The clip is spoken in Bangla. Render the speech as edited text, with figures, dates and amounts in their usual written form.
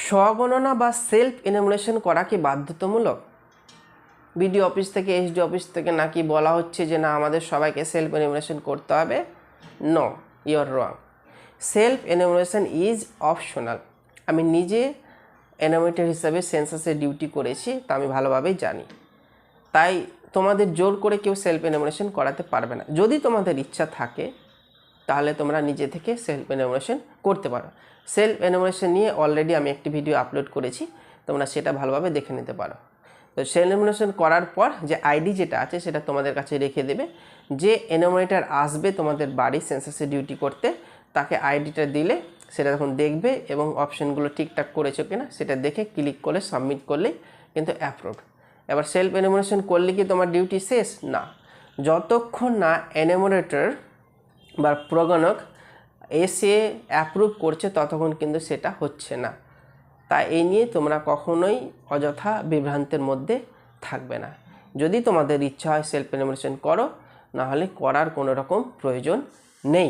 স্বগণনা বা সেলফ এনুমারেশন করা কি বাধ্যতামূলক? বিডিও অফিস থেকে এসডি অফিস থেকে নাকি বলা হচ্ছে যে না আমাদের সবাইকে সেলফ এনুমারেশন করতে হবে। No, you are wrong. Self enumeration is optional. আমি নিজে এনুমারেটর হিসাবে সেন্সাসে ডিউটি করেছি, তা আমি ভালোভাবেই জানি। তাই তোমাদের জোর করে কেউ সেলফ এনুমারেশন করাতে পারবে না। যদি তোমাদের ইচ্ছা থাকে তাহলে তোমরা নিজে থেকে সেলফ এনুমারেশন করতে পারো। সেলফ এনুমারেশন নিয়ে অলরেডি আমি একটি ভিডিও আপলোড করেছি, তোমরা সেটা ভালোভাবে দেখে নিতে পারো। তো সেলফ এনুমারেশন করার পর যে আইডি যেটা আছে সেটা তোমাদের কাছে রেখে দেবে। যে এনুমারেটর আসবে তোমাদের বাড়ি সেন্সাসে ডিউটি করতে, তাকে আইডিটা দিলে সেটা তখন দেখবে এবং অপশানগুলো ঠিকঠাক করেছো কিনা সেটা দেখে ক্লিক করে সাবমিট করলেই কিন্তু অ্যাপ্রুভ। এবার সেলফ এনুমারেশন করলে কি তোমার ডিউটি শেষ? না, যতক্ষণ না এনুমারেটর বা প্রগণক এসে অ্যাপ্রুভ করছে ততক্ষণ কিন্তু সেটা হচ্ছে না। তাই এই নিয়ে তোমরা কখনোই অযথা বিভ্রান্তের মধ্যে থাকবে না। যদি তোমাদের ইচ্ছা হয় সেলফ এনুমারেশন করো, নাহলে করার কোনো রকম প্রয়োজন নেই।